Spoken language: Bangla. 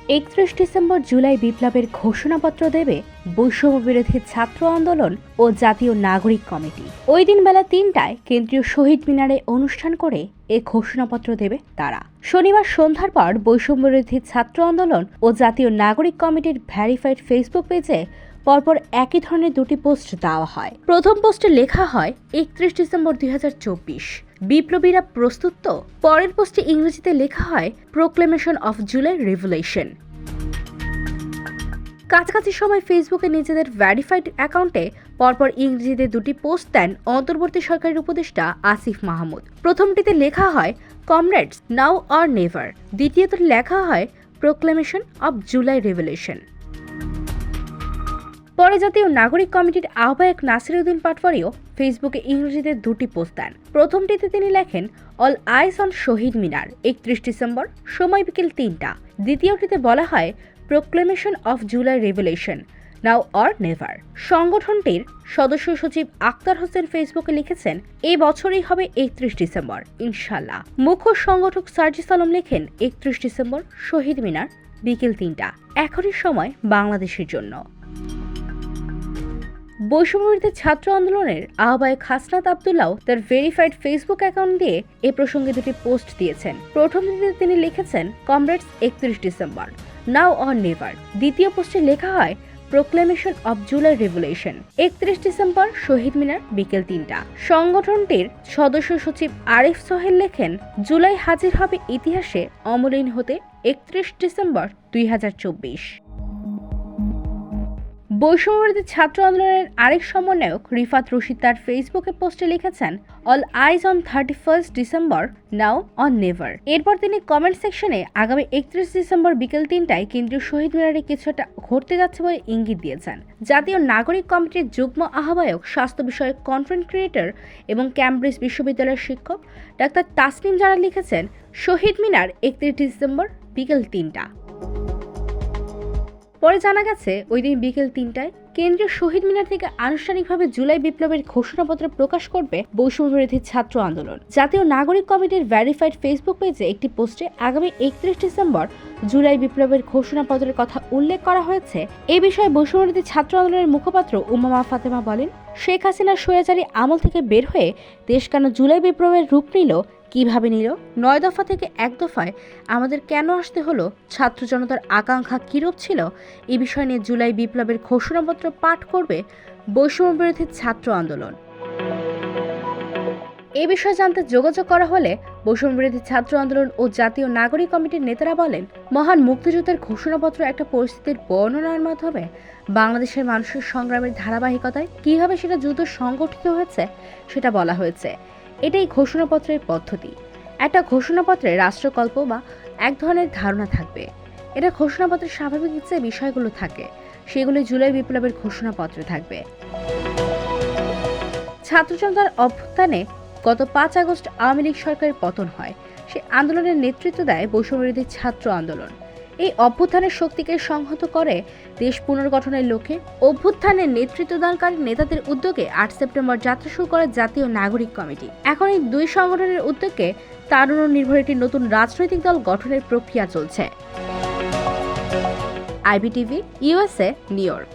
31 ডিসেম্বর জুলাই বিপ্লবের ঘোষণাপত্র দেবে বৈষম্য বিরোধী ছাত্র আন্দোলন ও জাতীয় নাগরিক কমিটি। ওই দিন বেলা ৩টায় কেন্দ্রীয় শহীদ মিনারে অনুষ্ঠান করে এ ঘোষণাপত্র দেবে তারা। শনিবার সন্ধ্যার পর বৈষম্য বিরোধী ছাত্র আন্দোলন ও জাতীয় নাগরিক কমিটির ভেরিফাইড ফেসবুক পেজে পরপর একই ধরনের দুটি পোস্ট দেওয়া হয়। প্রথম পোস্টে লেখা হয় 31 ডিসেম্বর 2024, বিপ্লবীরা প্রস্তুত তো। পরের পোস্টে ইংরেজিতে লেখা হয় প্রোক্লেমেশন অফ জুলাই রিভলিউশন। কাছাকাছি সময় ফেসবুকে নিজেদের ভেরিফাইড অ্যাকাউন্টে পরপর ইংরেজিতে দুটি পোস্ট দেন অন্তর্বর্তী সরকারের উপদেষ্টা আসিফ মাহমুদ। প্রথমটিতে লেখা হয় কমরেডস নাও অর নেভার, দ্বিতীয়তে লেখা হয় প্রোক্লেমেশন অফ জুলাই রিভলিউশন। পরে জাতীয় নাগরিক কমিটির আহ্বায়ক নাসিরউদ্দিন পাটোয়ারিও ফেসবুকে ইংরেজিতে দুটি পোস্ট দেন। প্রথমটিতে তিনি লেখেন all eyes on Shaheed Minar, 31 December, সময় বিকেল ৩টা। দ্বিতীয়টিতে বলা হয় proclamation of July revolution, now or never. সংগঠনটির সদস্য সচিব আক্তার হোসেন ফেসবুকে লিখেছেন, এই বছরই হবে 31 ডিসেম্বর ইনশাল্লাহ। মুখ্য সংগঠক সার্জিস আলম লেখেন 31 ডিসেম্বর শহীদ মিনার, বিকেল ৩টা, এখনই সময় বাংলাদেশের জন্য। বৈষম্যবিরোধী ছাত্র আন্দোলনের আহ্বায়ক হাসনাত আবদুল্লাহ তার ভেরিফাইড ফেসবুক অ্যাকাউন্ট দিয়ে এ প্রসঙ্গে দুটি পোস্ট দিয়েছেন। প্রথমটিতে তিনি লিখেছেন comrades 31 December, now or never. দ্বিতীয় পোস্টে লেখা হয় proclamation of July revolution, 31 December Shaheed Minar, বিকেল ৩টা। সংগঠনটির সদস্য সচিব আরিফ সোহেল লেখেন, জুলাই হাজির হবে ইতিহাসে অমলিন হতে 31 ডিসেম্বর 2024। বৈষম্যবিরোধী ছাত্র আন্দোলনের আরেক সমন্বয়ক রিফাত রশিদ তার ফেসবুকে পোস্টে লিখেছেন all eyes on 31 December, now on never. এরপর তিনি কমেন্ট সেকশনে আগামী 31 ডিসেম্বর বিকেল ৩টায় কেন্দ্রীয় শহীদ মিনারে কিছুটা ঘটতে যাচ্ছে বলে ইঙ্গিত দিয়েছেন। জাতীয় নাগরিক কমিটির যুগ্ম আহ্বায়ক, স্বাস্থ্য বিষয়ক কন্টেন্ট ক্রিয়েটর এবং ক্যামব্রিজ বিশ্ববিদ্যালয়ের শিক্ষক ডাক্তার তাসনিম জারা লিখেছেন, শহীদ মিনার 31 ডিসেম্বর বিকেল ৩টা। পরে জানা গেছে ওই দিন বিকেল ৩টায় কেন্দ্রীয় শহীদ মিনার থেকে আনুষ্ঠানিকভাবে জুলাই বিপ্লবের ঘোষণাপত্র প্রকাশ করবে বৈষম্যবিরোধী ছাত্র আন্দোলন। জাতীয় নাগরিক কমিটির ভেরিফাইড ফেসবুক পেজে একটি পোস্টে আগামী 31 ডিসেম্বর জুলাই বিপ্লবের ঘোষণাপত্রের কথা উল্লেখ করা হয়েছে। এ বিষয়ে বৈষম্যবিরোধী ছাত্র আন্দোলনের মুখপাত্র উম্মামা ফাতেমা বলেন, শেখ হাসিনার স্বৈরাচারী আমল থেকে বের হয়ে দেশ কেন জুলাই বিপ্লবের রূপ নিল, কিভাবে নিল, 9 দফা থেকে 1 দফায় আমাদের কেন আসতে হলো, ছাত্র জনতার আকাঙ্ক্ষা কিরূপ ছিল, এই বিষয় নিয়ে জুলাই বিপ্লবের ঘোষণাপত্র পাঠ করবে বৈষম্য বিরোধী ছাত্র আন্দোলন। এ বিষয়ে জানতে যোগাযোগ করা হলে বৈষম্য বিরোধী ছাত্র আন্দোলন ও জাতীয় নাগরিক কমিটির নেতারা বলেন, মহান মুক্তিযুদ্ধের ঘোষণাপত্র একটা পরিস্থিতির বর্ণনার মাধ্যমে বাংলাদেশের মানুষের সংগ্রামের ধারাবাহিকতায় কিভাবে সেটা যুদ্ধ সংগঠিত হয়েছে সেটা বলা হয়েছে। এটাই ঘোষণাপত্রের পদ্ধতি। একটা ঘোষণাপত্রে রাষ্ট্রকল্প বা এক ধরনের ধারণা থাকবে। এটা ঘোষণাপত্রের স্বাভাবিক যে বিষয়গুলো থাকে সেগুলো জুলাই বিপ্লবের ঘোষণাপত্রে থাকবে। ছাত্র জনতার অভ্যুত্থানে গত 5 আগস্ট আওয়ামী লীগ সরকারের পতন হয়। সে আন্দোলনের নেতৃত্ব দেয় বৈষম্যবিরোধী ছাত্র আন্দোলন। এই অভ্যুত্থানের শক্তিকে সংহত করে দেশ পুনর্গঠনের লক্ষ্যে অভ্যুত্থানের নেতৃত্বদানকারী নেতাদের উদ্যোগে 8 সেপ্টেম্বর যাত্রা শুরু করে জাতীয় নাগরিক কমিটি। এখন এই দুই সংগঠনের উদ্যোগে তারুণ্য নির্ভর একটি নতুন রাজনৈতিক দল গঠনের প্রক্রিয়া চলছে। IBTV, USA, new York.